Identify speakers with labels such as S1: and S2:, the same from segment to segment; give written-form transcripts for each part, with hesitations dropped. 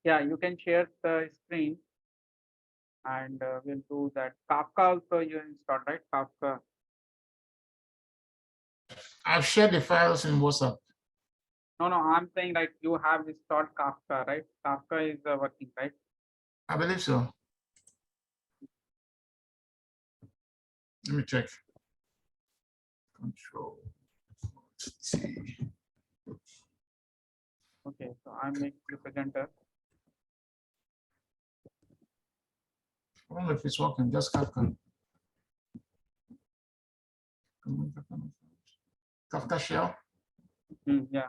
S1: Yeah, you can share the screen and we'll do that. Kafka also you installed, right? Kafka.
S2: I've shared the files in WhatsApp.
S1: No, no, I'm saying like you have installed Kafka, right? Kafka is working, right?
S2: I believe so. Let me check. Control T.
S1: Okay, so I'm making the presenter.
S2: I don't know if it's working. Just Kafka. Kafka shell.
S1: Yeah.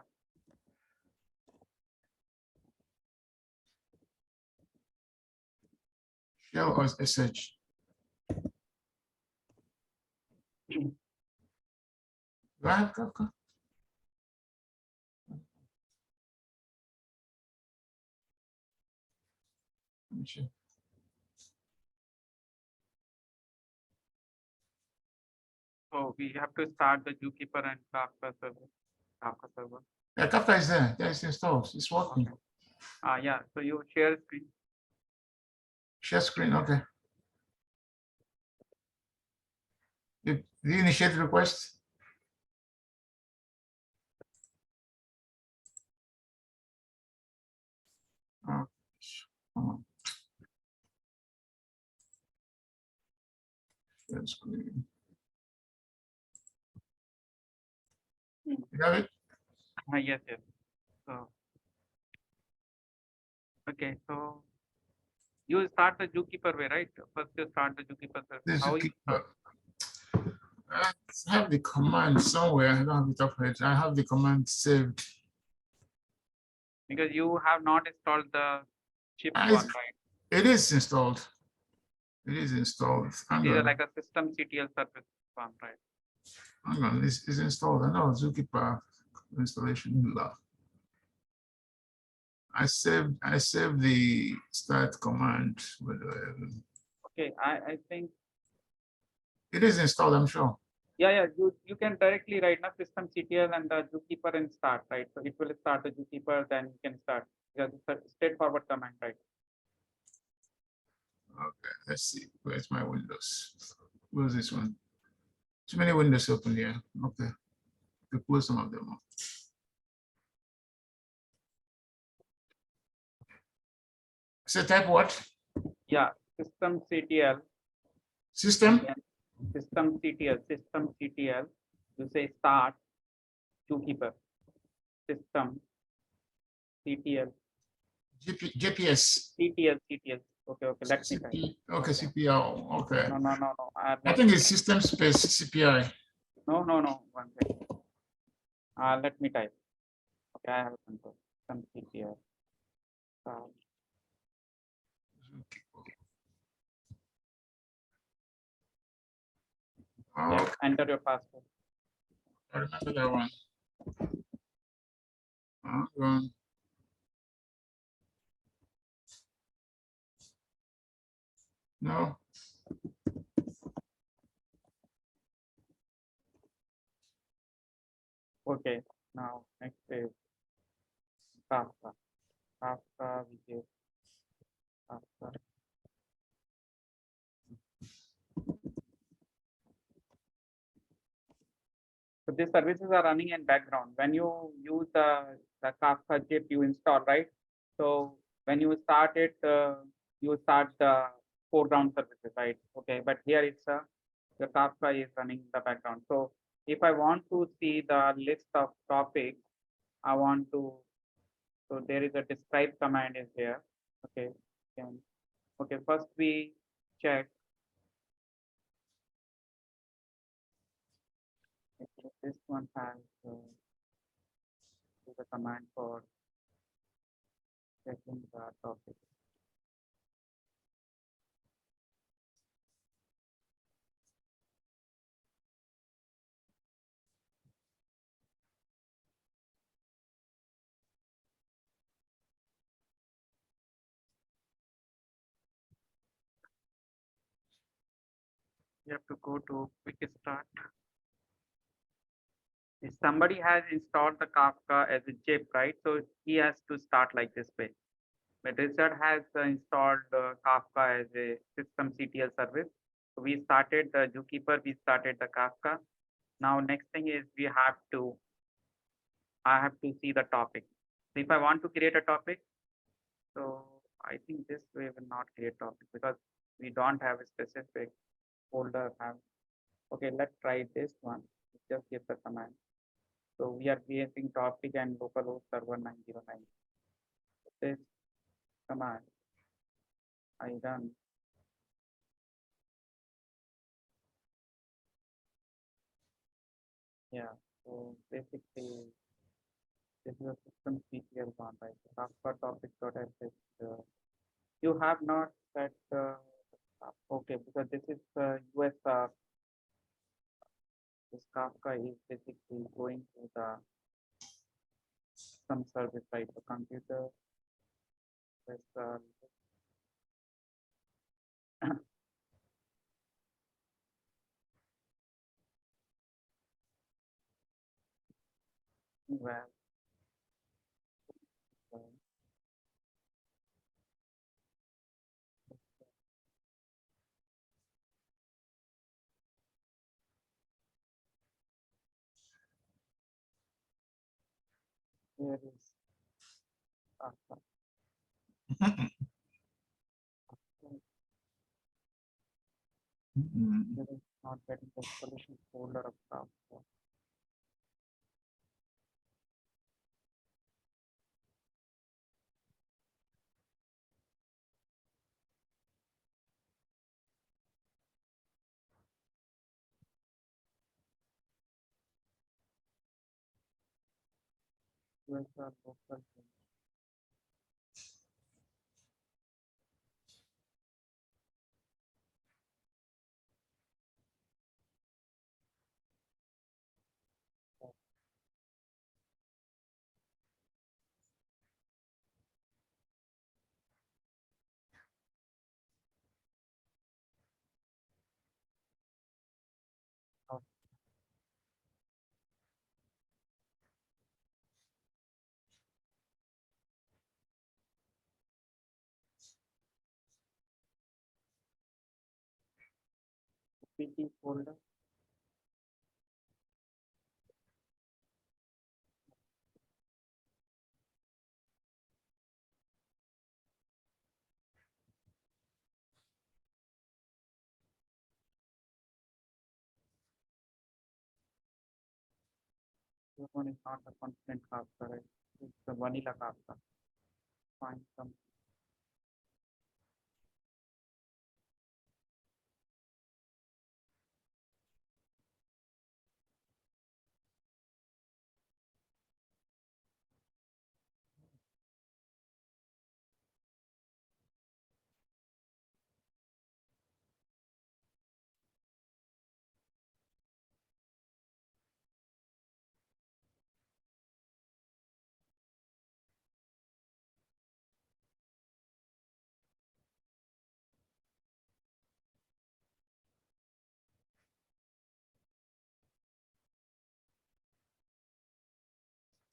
S2: Shell or SH. Do I have Kafka? Let me check.
S1: So we have to start the Zookeeper and Kafka server. Kafka server.
S2: Yeah, Kafka is there. Yeah, it's installed. It's working.
S1: Okay. Yeah. So you share screen.
S2: Share screen. Okay. Did you initiate the request? Oh, share screen. You got it?
S1: Yes, yes. So okay, so you start the Zookeeper way, right? First you start the Zookeeper service.
S2: This
S1: How
S2: is
S1: you start?
S2: I have the command somewhere. I don't have it up yet. I have the command saved.
S1: Because you have not installed the chip one, right?
S2: It is installed. It is installed. Hang
S1: These are
S2: on.
S1: like a system CTL service one, right?
S2: Hang on. This is installed. I know Zookeeper installation. I saved the start command.
S1: Okay, I think
S2: It is installed, I'm sure.
S1: yeah, you can directly write now system CTL and the Zookeeper and start, right? So it will start the Zookeeper, then you can start. Because it's a straightforward command, right?
S2: Okay, let's see. Where's my Windows? Where's this one? Too many windows open here. Okay. We close some of them up. So type what?
S1: Yeah, system CTL.
S2: System?
S1: System CTL. You say start Zookeeper. System CTL.
S2: JPS.
S1: CTL. Okay, let me type.
S2: Okay, CPL. Okay.
S1: No.
S2: I think it's system space CPI.
S1: No. One second. Let me type. Okay, I have a control. System CTL.
S2: Oh,
S1: Enter your password.
S2: I remember that one. Run. No.
S1: Okay, now next is Kafka. Kafka, we get Kafka. So these services are running in background. When you use the Kafka chip you install, right? So when you start it, you start the foreground services, right? Okay, but here it's the Kafka is running in the background. So if I want to see the list of topics, I want to, so there is a describe command is there. Okay, okay. First we check this one has the command for checking the topic. You have to go to quick start. If somebody has installed the Kafka as a chip, right? So he has to start like this way. but Richard has installed Kafka as a system CTL service. So we started the Zookeeper, we started the Kafka. Now next thing is I have to see the topic. So if I want to create a topic, so I think this way will not create topic because we don't have a specific folder have. Okay, let's try this one. Just give the command. So we are creating topic and localhost server 909. This command I run. Yeah. So basically, this is a system CTL one, right? Kafka topic.sh. You have not set. Okay, because this is US. This Kafka is basically going to the some service, right? The computer. This, well, uh, here is Kafka.
S2: Mm,
S1: There is not getting the solution folder of Kafka. Here's the local thing. Of PT folder. This one is not the constant Kafka, right? It's the vanilla Kafka. Find some.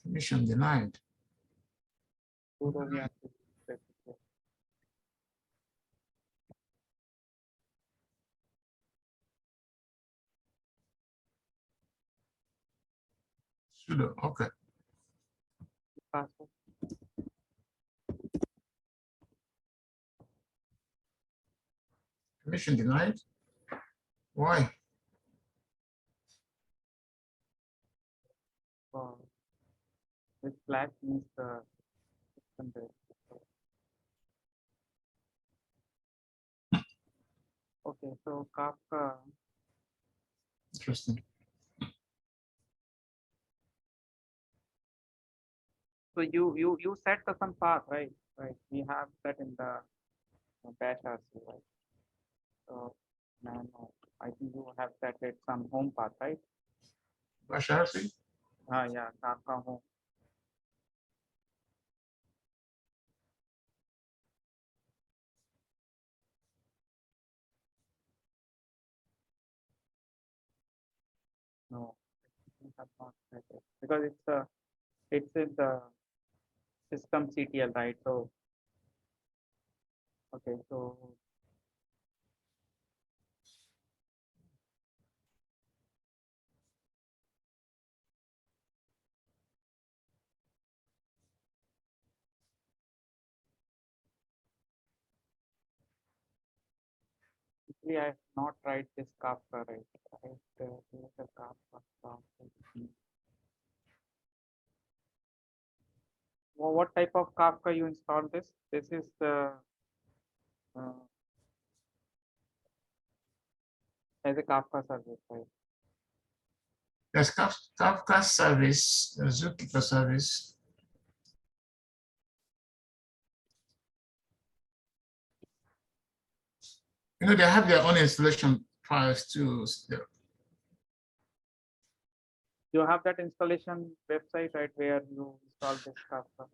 S2: Permission denied.
S1: Sudo we have to specify.
S2: Sudo. Okay.
S1: Password.
S2: Permission denied. Why?
S1: This flag means the system there. Okay, so Kafka.
S2: Interesting.
S1: So you set the some path, right? Right. We have set in the bash RC, right? So nano. I think you have set it some home path, right?
S2: Bash RC?
S1: Yeah, Kafka home. No, we have not set it because it's in the system CTL, right? So Okay, so actually I have not tried this Kafka, right? Here's a Kafka. What type of Kafka you install this? This is the uh, as a Kafka service, right?
S2: There's Kafka service, the Zookeeper service. You know, they have their own installation files too.
S1: You have that installation website, right, where you install this Kafka.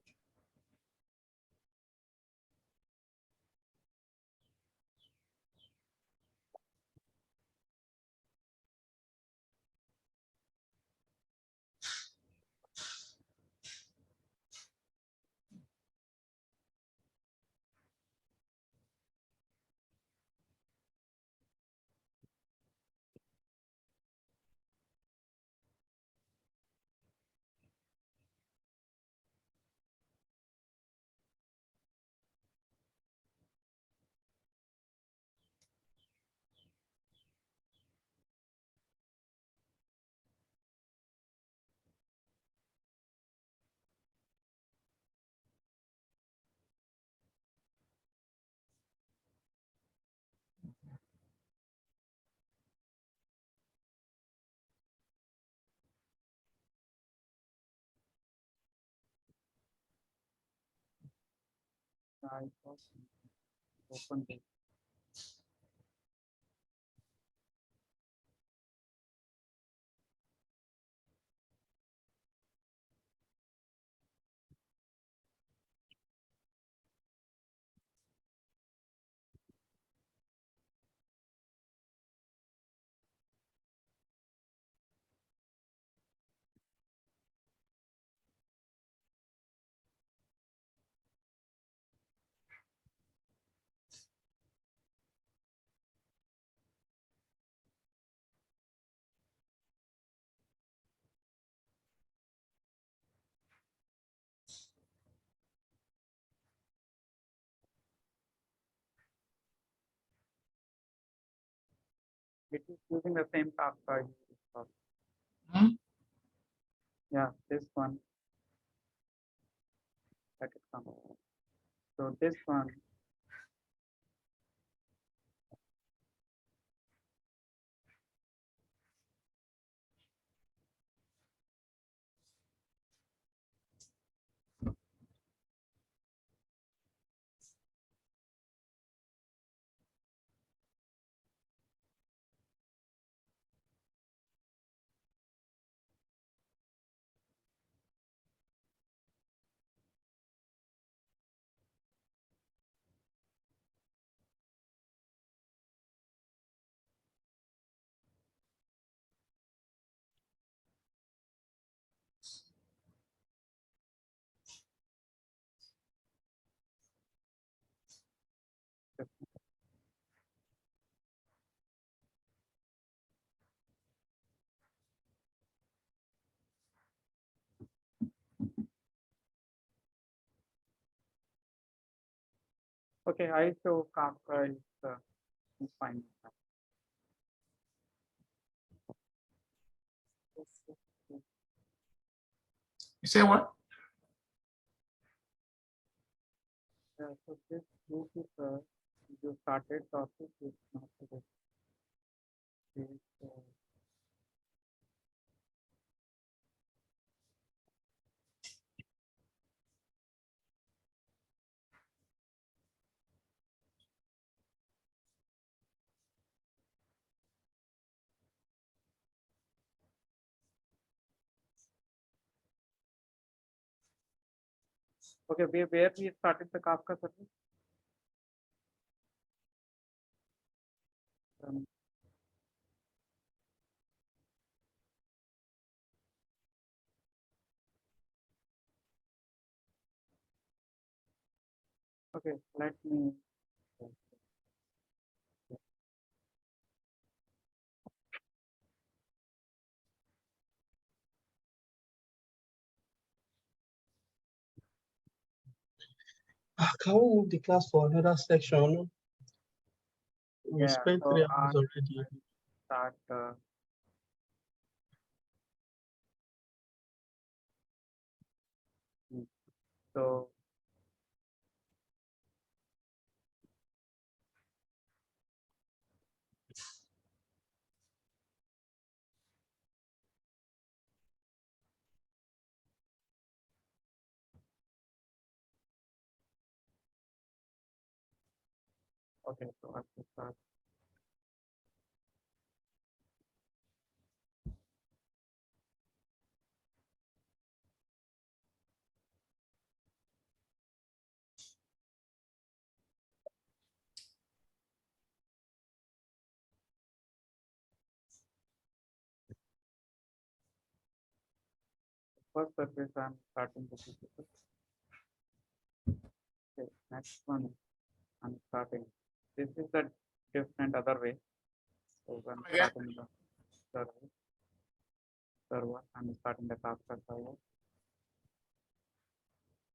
S1: I thought open this. It is using the same Kafka you installed.
S2: Hmm?
S1: Yeah, this one that it comes. So this one, this okay, I show Kafka is fine.
S2: You say what?
S1: Yeah, so this group is you started topic is not this is okay, where we started the Kafka service? Um, okay, let me
S3: Can we move the class for another section? We
S1: Yeah,
S3: spent
S1: so
S3: 3 hours already.
S1: start. So okay, so I have to start. First surface I'm starting with this. Okay, next one I'm starting. This is a different other way. So I'm
S2: Yeah.
S1: starting the server. I'm starting the Kafka server.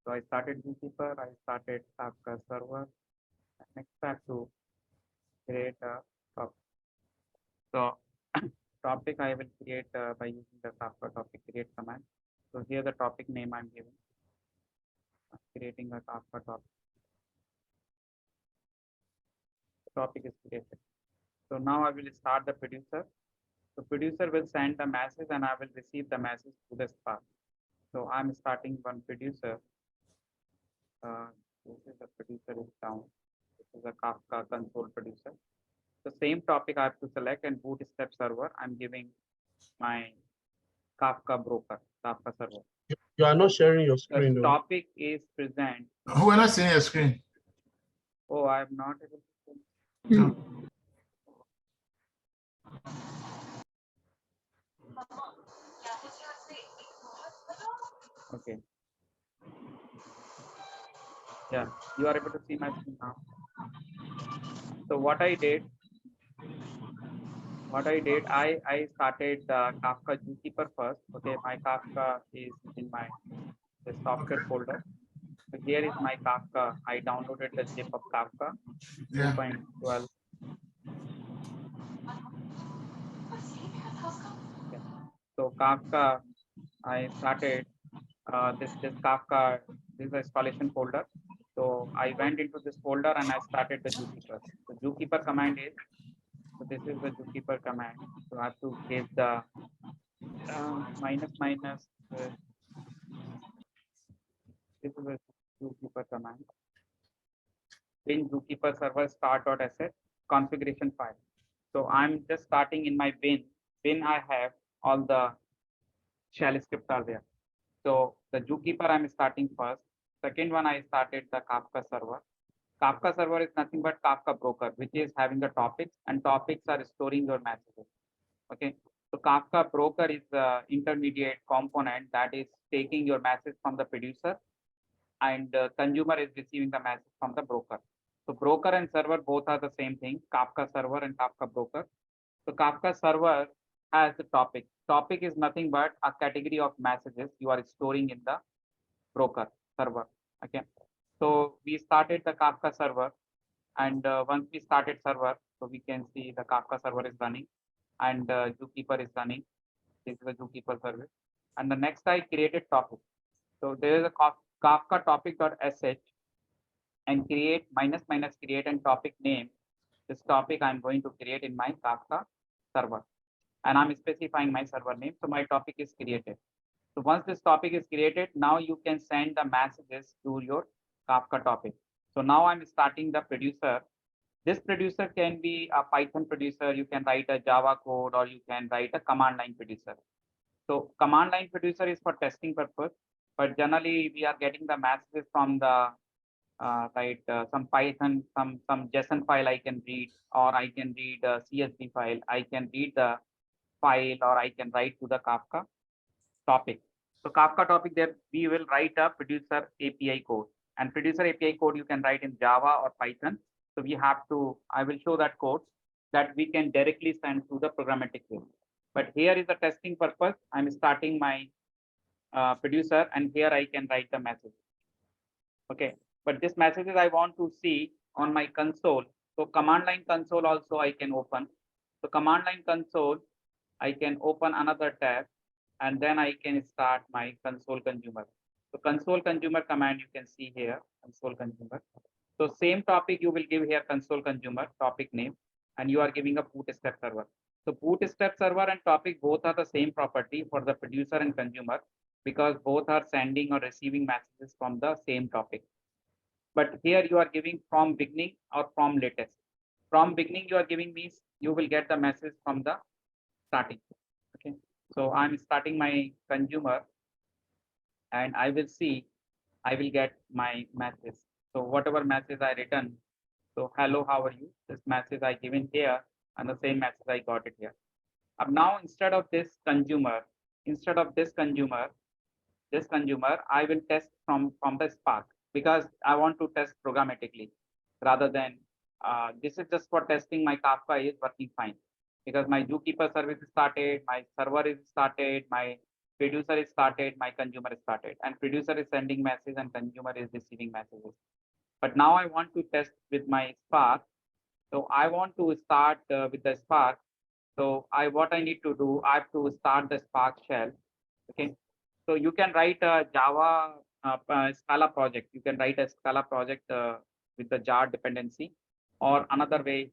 S1: So I started Zookeeper, I started Kafka server. Next I have to create a topic. So topic I will create by using the Kafka topic create command. So here the topic name I'm giving. I'm creating a Kafka topic. The topic is created. So now I will start the producer. So producer will send the message and I will receive the message to the Spark. So I'm starting one producer. This is the producer is down. This is a Kafka console producer. The same topic I have to select and bootstrap server. I'm giving my Kafka broker, Kafka server.
S3: You are not sharing your
S1: The
S3: screen though.
S1: topic is present.
S2: We're not seeing your screen.
S1: Oh, I'm not able to see.
S2: No.
S1: Okay. Yeah, you are able to see my screen now. So what I did, I started Kafka Zookeeper first. Okay, my Kafka is in my the software folder. So here is my Kafka. I downloaded the zip of Kafka
S2: Yeah.
S1: 2.12. Okay. So Kafka, I started this Kafka, this is the installation folder. So I went into this folder and I started the Zookeeper. The Zookeeper command is, so this is the Zookeeper command. So I have to give the minus minus. This is a Zookeeper command. Bin Zookeeper server start.sh configuration file. So I'm just starting in my bin. Bin I have all the shell scripts are there. So the Zookeeper I'm starting first. Second one I started the Kafka server. Kafka server is nothing but Kafka broker, which is having the topics and topics are storing your messages. Okay. So Kafka broker is the intermediate component that is taking your message from the producer and consumer is receiving the message from the broker. So broker and server both are the same thing, Kafka server and Kafka broker. So Kafka server has the topic. Topic is nothing but a category of messages you are storing in the broker server. Okay. So we started the Kafka server and once we started server, so we can see the Kafka server is running and Zookeeper is running. This is the Zookeeper service. And the next I created topic. So there is a Kafka topic.sh and create minus minus create and topic name. This topic I'm going to create in my Kafka server and I'm specifying my server name. So my topic is created. So once this topic is created, now you can send the messages to your Kafka topic. So now I'm starting the producer. This producer can be a Python producer. You can write a Java code or you can write a command line producer. So command line producer is for testing purpose, but generally we are getting the messages from the some Python, some JSON file I can read, or I can read a CSV file. I can read the file, or I can write to the Kafka topic. So Kafka topic there we will write a producer API code, and producer API code you can write in Java or Python. So we have to, I will show that code that we can directly send to the programmatic way. But here is the testing purpose. I'm starting my producer, and here I can write the message. Okay, but this messages I want to see on my console. So command line console also I can open. So command line console, I can open another tab, and then I can start my console consumer. So console consumer command you can see here, console consumer. So same topic you will give here console consumer topic name, and you are giving a bootstrap server. So bootstrap server and topic both are the same property for the producer and consumer, because both are sending or receiving messages from the same topic. But here you are giving from beginning or from latest. From beginning you are giving means you will get the message from the starting. Okay, so I'm starting my consumer, and I will see, I will get my message. So whatever message I written, so hello, how are you? This message I given here, and the same message I got it here. Now instead of this consumer, this consumer, I will test from the Spark, because I want to test programmatically rather than this is just for testing my Kafka is working fine, because my Zookeeper service is started, my server is started, my producer is started, my consumer is started, and producer is sending message and consumer is receiving messages. But now I want to test with my Spark. So I want to start with the Spark. So what I need to do, I have to start the Spark shell. Okay. So you can write a Java Scala project. You can write a Scala project with the jar dependency, or another way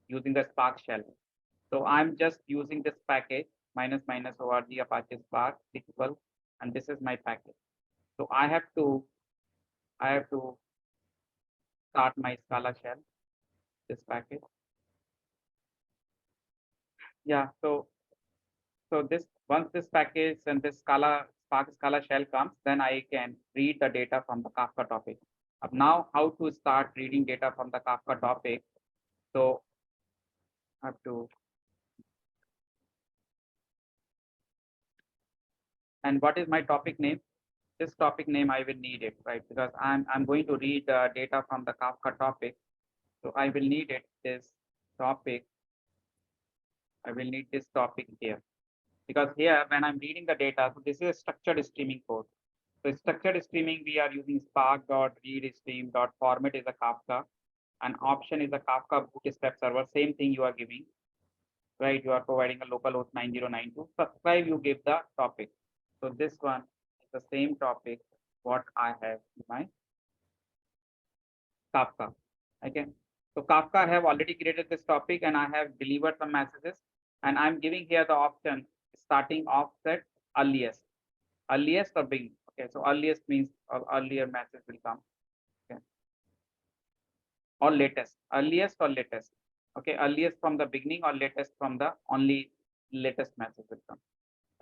S1: using the Spark shell. So I'm just using this package minus minus org Apache Spark equal, and this is my package. So I have to start my Scala shell, this package. Yeah. So this, once this package and this Spark Scala shell comes, then I can read the data from the Kafka topic. Now, how to start reading data from the Kafka topic? So I have to, and what is my topic name? This topic name I will need it, right? Because I'm going to read data from the Kafka topic. So I will need it, this topic. I will need this topic here, because here when I'm reading the data, so this is a structured streaming code. So structured streaming, we are using spark.readstream.format is a Kafka, and option is a Kafka bootstrap server. Same thing you are giving, right? You are providing a localhost 9092. Subscribe, you give the topic. So this one is the same topic what I have in my Kafka. Okay. So Kafka have already created this topic, and I have delivered some messages, and I'm giving here the option starting offset earliest, earliest or beginning. Okay. So earliest means earlier message will come. Okay. Or latest, earliest or latest. Okay. Earliest from the beginning or latest from the only latest message will come.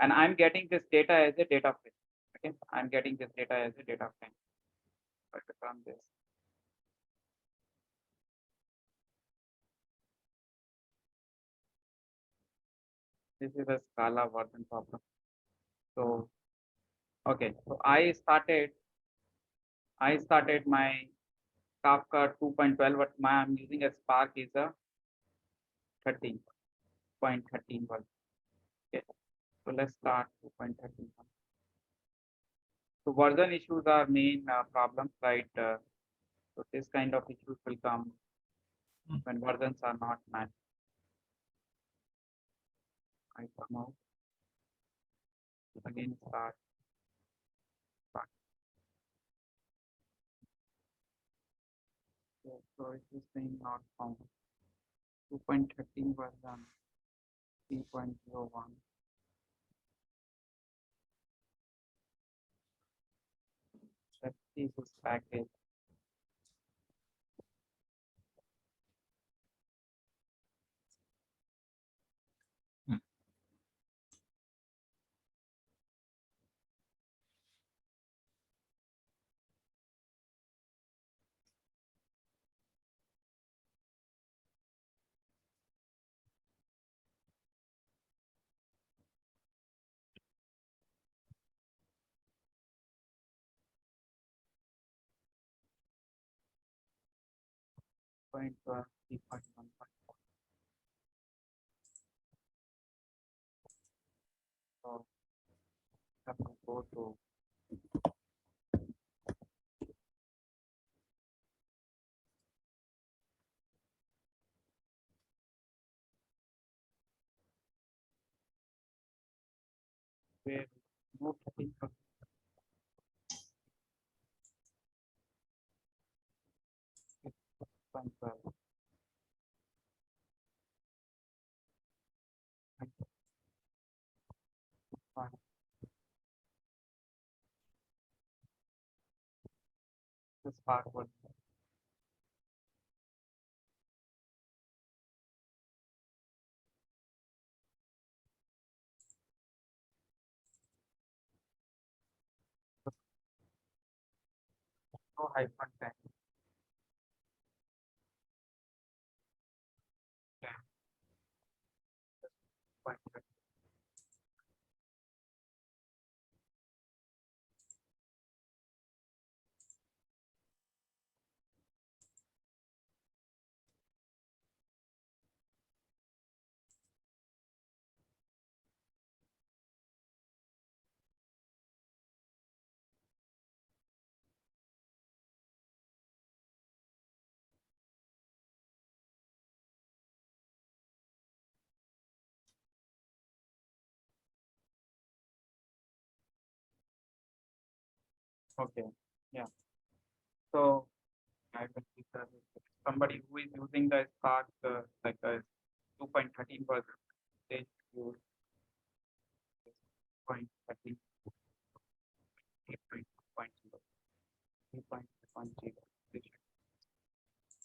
S1: And I'm getting this data as a data frame. Okay. I'm getting this data as a data frame. But from this. This is a Scala version problem. So, okay. So I started my Kafka 2.12, but I'm using a Spark is a 13.13 version. Okay. So let's start 2.13. So version issues are main problems, right? So this kind of issues will come when versions are not matched. I come out again, start. So it is saying not found. 2.13 version 3.01. Let's see this package. 3.12, 3.1.4. So have to go to where no 13%. This part was no hyphen 10. Yeah. Point. Okay. Yeah. So I will keep that. Somebody who is using the Spark like a 2.13 version, they use 2.13, 3.2.0, 3.1.0.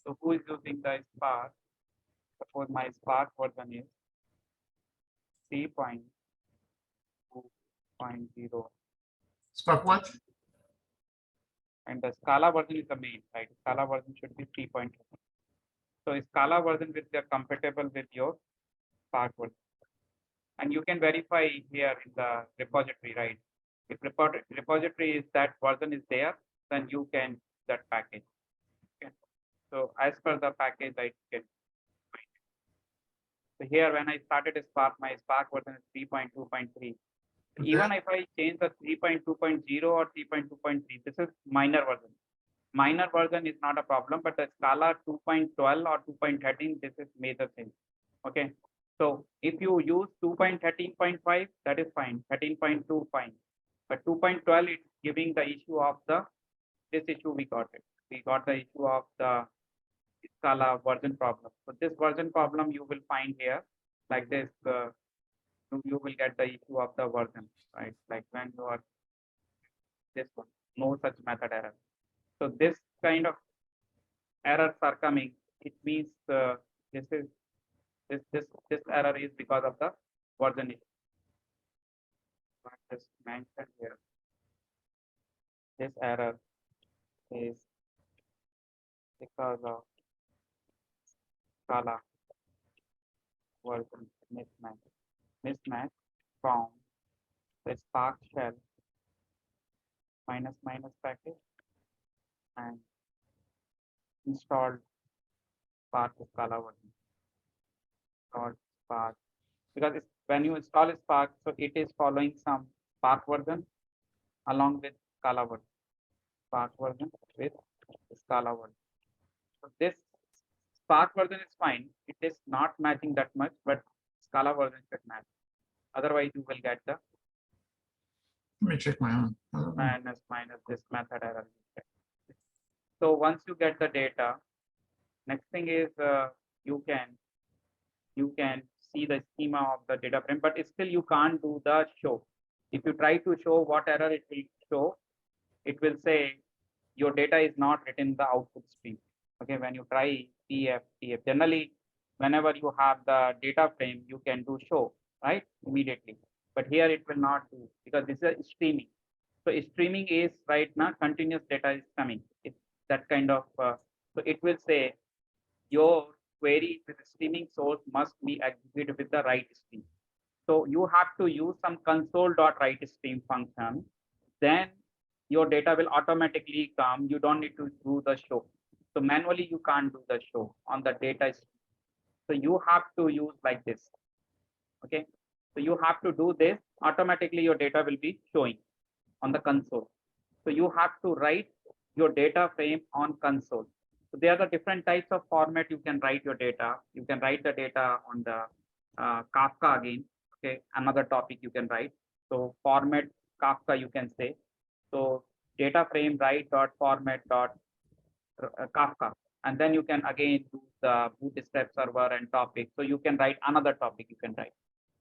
S1: So who is using the Spark? Suppose my Spark version is 3.2.0
S2: Spark what?
S1: and the Scala version is the main, right? Scala version should be 3.2. So Scala version which they are compatible with your Spark version. And you can verify here in the repository, right? If repository is that version is there, then you can use that package. Okay. So as per the package, I can find it. So here when I started Spark, my Spark version is 3.2.3. Even if I change the 3.2.0 or 3.2.3, this is minor version. Minor version is not a problem, but the Scala 2.12 or 2.13, this is major thing. Okay. So if you use 2.13.5, that is fine. 13.2 fine. But 2.12 is giving the issue of this issue we got it. We got the issue of the Scala version problem. So this version problem you will find here like this. You will get the issue of the version, right? Like when you are this one, no such method error. So this kind of errors are coming. It means this is this error is because of the version issue. I just mentioned here. This error is because of Scala version mismatch from the Spark shell minus package and installed Spark Scala version. Installed Spark because when you install a Spark, so it is following some Spark version along with Scala version. Spark version with Scala version. So this Spark version is fine. It is not matching that much, but Scala version should match. Otherwise, you will get the
S2: Let me check my own.
S1: minus this method error. So once you get the data, next thing is you can see the schema of the data frame, but still you can't do the show. If you try to show what error it will show, it will say your data is not written in the output stream. Okay, when you try TF, generally, whenever you have the data frame, you can do show, right? Immediately. But here it will not do because this is streaming. So streaming is right now continuous data is coming. It's that kind of, so it will say your query with the streaming source must be executed with the write stream. So you have to use some console.writeStream function. Then your data will automatically come. You don't need to do the show. So manually you can't do the show on the data stream. So you have to use like this. Okay. So you have to do this, automatically your data will be showing on the console. So you have to write your data frame on console. So there are the different types of format you can write your data. You can write the data on the Kafka again. Okay, another topic you can write. So format Kafka you can say. So data frame write dot format dot Kafka, and then you can again do the bootstrap server and topic. So you can write another topic you can write.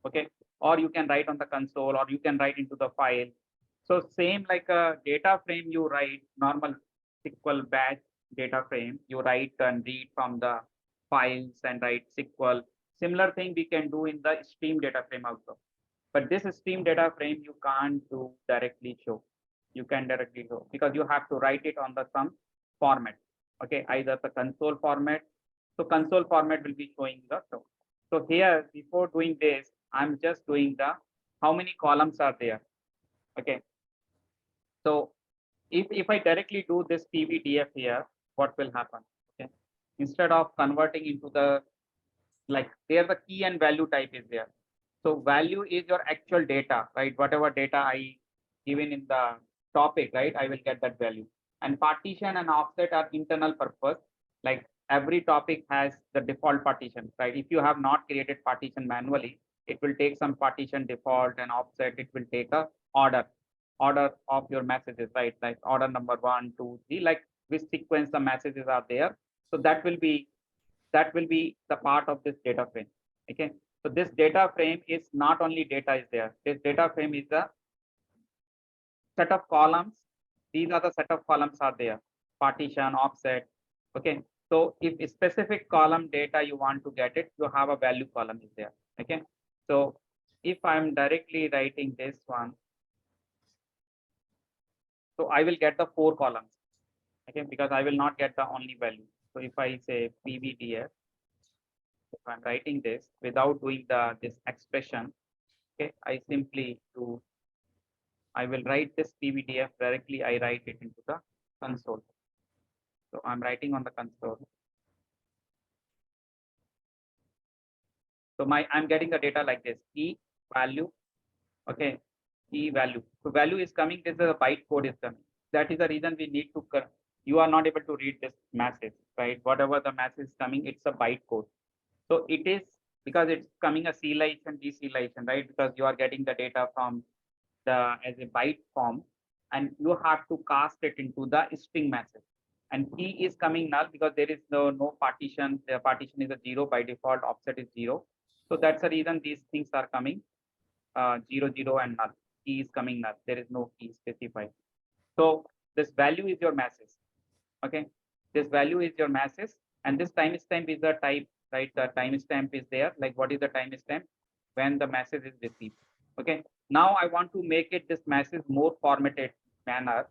S1: Okay, or you can write on the console, or you can write into the file. So same like a data frame, you write normal SQL batch data frame, you write and read from the files and write SQL. Similar thing we can do in the stream data frame also. But this stream data frame you can't do directly show. You can directly show because you have to write it on the some format. Okay, either the console format. So console format will be showing the show. So here, before doing this, I'm just doing the how many columns are there. Okay. So if I directly do this PVDF here, what will happen? Okay. Instead of converting into the, like there the key and value type is there. So value is your actual data, right? Whatever data I given in the topic, right? I will get that value. And partition and offset are internal purpose. Like every topic has the default partition, right? If you have not created partition manually, it will take some partition default and offset. It will take a order of your messages, right? Like order number 1, 2, 3, like which sequence the messages are there. So that will be the part of this data frame. Okay. So this data frame is not only data is there. This data frame is the set of columns. These are the set of columns are there. Partition, offset. Okay. So if a specific column data you want to get it, you have a value column is there. Okay. So if I'm directly writing this one, so I will get the 4 columns. Okay, because I will not get the only value. So if I say PVDF, if I'm writing this without doing this expression, okay, I simply do, I will write this PVDF directly, I write it into the console. So I'm writing on the console. So I'm getting the data like this, key value, okay, key value. So value is coming, this is a byte code is coming. That is the reason we need to, you are not able to read this message, right? Whatever the message is coming, it's a byte code. So it is because it's coming a serialization, deserialization, right? Because you are getting the data from the as a byte form, and you have to cast it into the string message. And key is coming null because there is no partition. The partition is a 0 by default. Offset is 0. So that's the reason these things are coming 0, 0 and null. Key is coming null. There is no key specified. So this value is your message. Okay, this value is your message, and this timestamp is the type, right? The timestamp is there. Like what is the timestamp? When the message is received. Okay. Now I want to make it this message more formatted manner.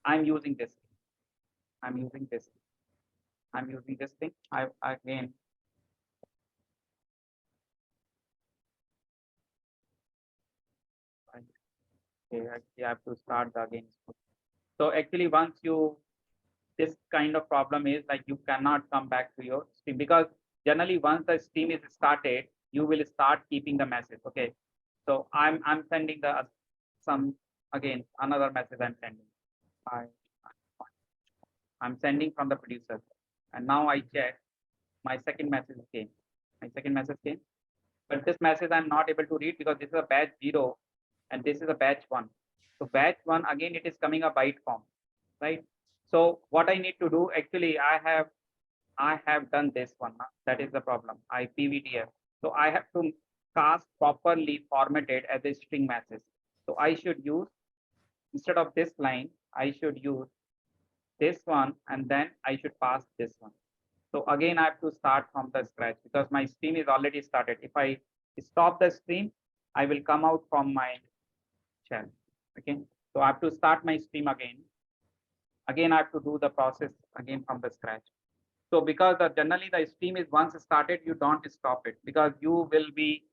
S1: I'm using this. I'm using this. I'm using this thing. I again. Okay, I have to start again. So actually, once you this kind of problem is like you cannot come back to your stream because generally once the stream is started, you will start keeping the message. Okay. So I'm sending the some again another message I'm sending. I'm sending from the producer, and now I check my second message came. My second message came, but this message I'm not able to read because this is a batch 0 and this is a batch 1. So batch 1 again it is coming a byte form, right? So what I need to do actually I have done this one. That is the problem. I PVDF. So I have to cast properly formatted as a string message. So I should use instead of this line, I should use this one and then I should pass this one. So again, I have to start from the scratch because my stream is already started. If I stop the stream, I will come out from my shell. Okay. So I have to start my stream again. Again, I have to do the process again from the scratch. So because generally the stream is once started, you don't stop it because you will be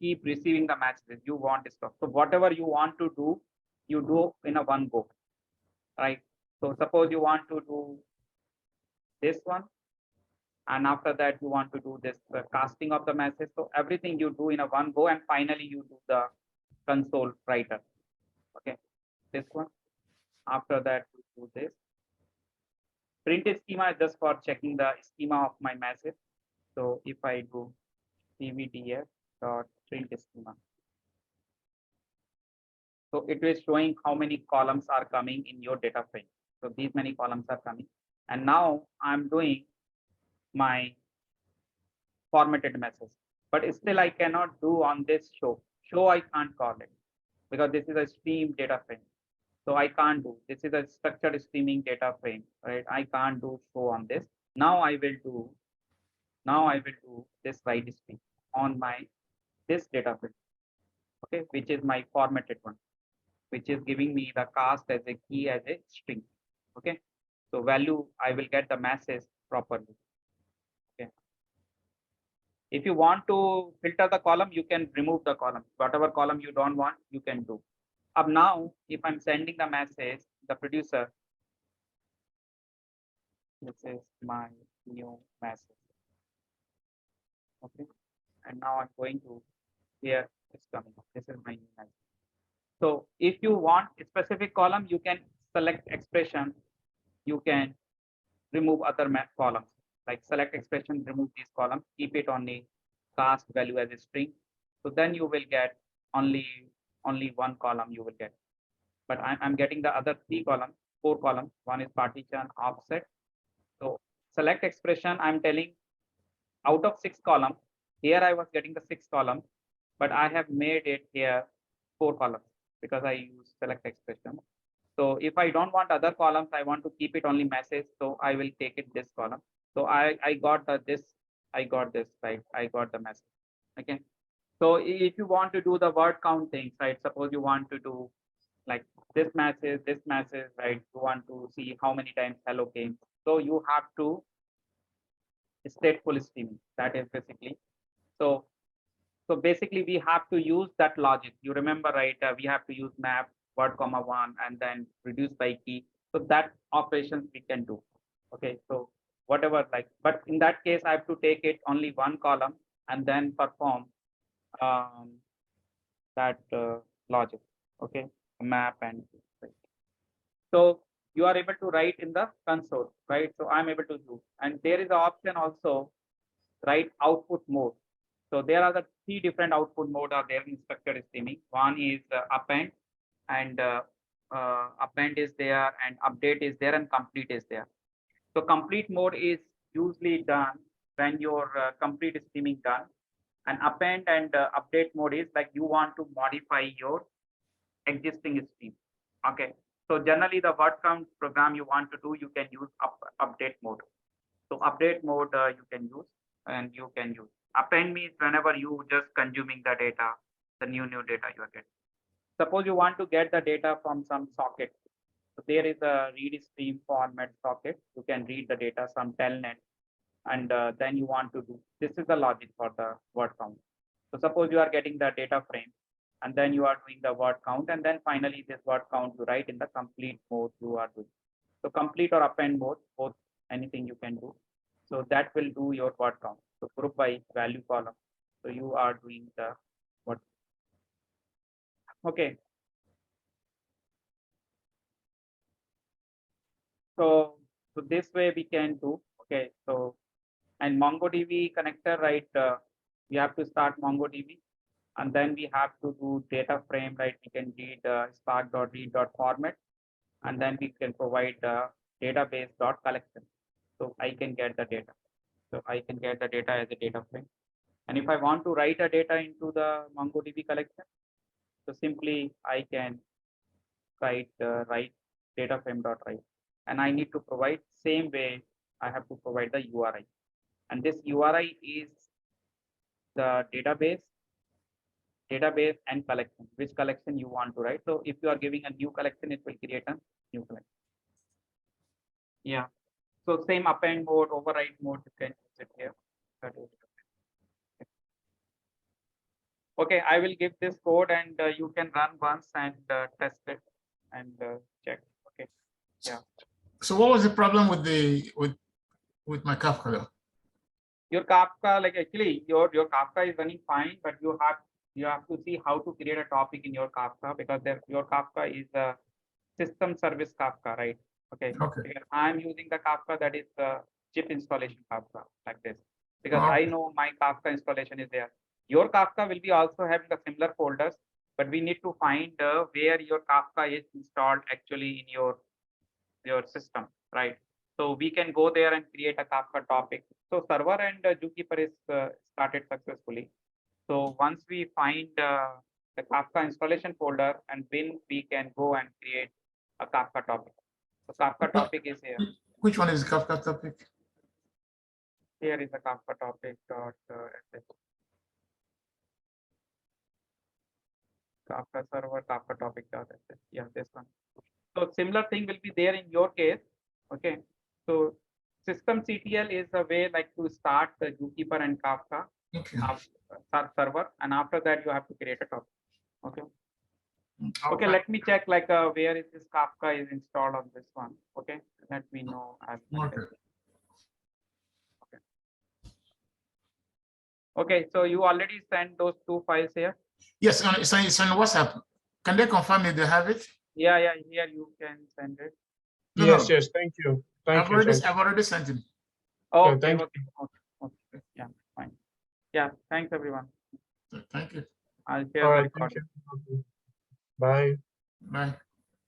S1: keep receiving the messages. You want to stop. So whatever you want to do, you do in a one go, right? So suppose you want to do this one. And after that, you want to do this casting of the message. So everything you do in a one go, and finally you do the console writer. Okay, this one. After that, you do this. Print schema is just for checking the schema of my message. So if I do cvdf dot print schema, so it is showing how many columns are coming in your data frame. So these many columns are coming. And now I'm doing my formatted message, but still I cannot do on this show. Show I can't call it because this is a stream data frame. So I can't do, this is a structured streaming data frame, right? I can't do show on this. Now I will do this write stream on my this data frame, okay, which is my formatted one, which is giving me the cast as a key as a string. Okay, so value I will get the message properly. Okay, if you want to filter the column, you can remove the column. Whatever column you don't want, you can do. Up now, if I'm sending the message, the producer, this is my new message. Okay, and now I'm going to here it's coming. This is my new message. So if you want a specific column, you can select expression. You can remove other columns, like select expression, remove these columns, keep it only cast value as a string. So then you will get only one column you will get. But I'm getting the other 3 columns, 4 columns. One is partition, offset. So select expression, I'm telling out of 6 columns, here I was getting the 6 columns, but I have made it here 4 columns because I use select expression. So if I don't want other columns, I want to keep it only message. So I will take it this column. So I got this, right? I got the message. Okay. So if you want to do the word count things, right? Suppose you want to do like this message, right? You want to see how many times hello came. So you have to stateful streaming. That is basically. So basically we have to use that logic. You remember, right? We have to use map word comma 1 and then reduce by key. So that operations we can do. Okay, so whatever, like, but in that case I have to take it only one column and then perform that logic. Okay, map and right. So you are able to write in the console, right? So I'm able to do, and there is an option also write output mode. So there are the 3 different output mode are there in structured streaming. One is append, and append is there, and update is there, and complete is there. So complete mode is usually done when your complete streaming done, and append and update mode is like you want to modify your existing stream. Okay, so generally the word count program you want to do, you can use update mode. So update mode you can use, and you can use append means whenever you just consuming the data, the new data you are getting. Suppose you want to get the data from some socket. So there is a read stream format socket. You can read the data some telnet, and then you want to do, this is the logic for the word count. So suppose you are getting the data frame, and then you are doing the word count, and then finally this word count you write in the complete mode you are doing. So complete or append mode, both, anything you can do. So that will do your word count. So group by value column. So you are doing the what? Okay. So this way we can do. Okay. So and MongoDB connector, right? We have to start MongoDB, and then we have to do data frame, right? We can read spark.read.format, and then we can provide database.collection. So I can get the data. So I can get the data as a data frame. And if I want to write a data into the MongoDB collection, so simply I can write data frame.write, and I need to provide same way. I have to provide the URI, and this URI is the database and collection, which collection you want to write. So if you are giving a new collection, it will create a new collection. Yeah. So same append mode, override mode, you can use it here. Okay, I will give this code, and you can run once and test it and check. Okay. Yeah.
S2: So what was the problem with with my Kafka though.
S1: Your Kafka, like actually your Kafka is running fine, but you have to see how to create a topic in your Kafka, because your Kafka is a system service Kafka, right? Okay.
S2: Okay.
S1: Because I'm using the Kafka that is the chip installation Kafka, like this, because I
S2: Okay.
S1: know my Kafka installation is there. Your Kafka will be also having the similar folders, but we need to find where your Kafka is installed actually in your system, right? So we can go there and create a Kafka topic. So server and Zookeeper is started successfully. So once we find the Kafka installation folder, and then we can go and create a Kafka topic. So Kafka topic is here.
S2: Which one is the Kafka topic?
S1: Here is the Kafka topic dot sh. Kafka server Kafka topic dot sh. Yeah, this one. So similar thing will be there in your case. Okay. So system CTL is a way like to start the Zookeeper and Kafka
S2: Okay.
S1: server, and after that you have to create a topic. Okay. Okay,
S2: Okay.
S1: let me check like where is this Kafka is installed on this one. Okay, let me know.
S2: Okay.
S1: Okay, so you already sent those 2 files here.
S2: Yes, it's on WhatsApp. Can they confirm if they have it?
S1: Yeah, here you can send it.
S2: No,
S3: Yes,
S2: no.
S3: yes, thank you. Thank you.
S2: I've already sent it.
S1: Oh, okay,
S3: thank
S1: okay, okay, yeah, fine. Yeah, thanks everyone.
S2: Thank you.
S1: I'll share
S3: All
S1: the
S3: right, thank
S1: recording.
S3: you. Bye.
S2: Bye.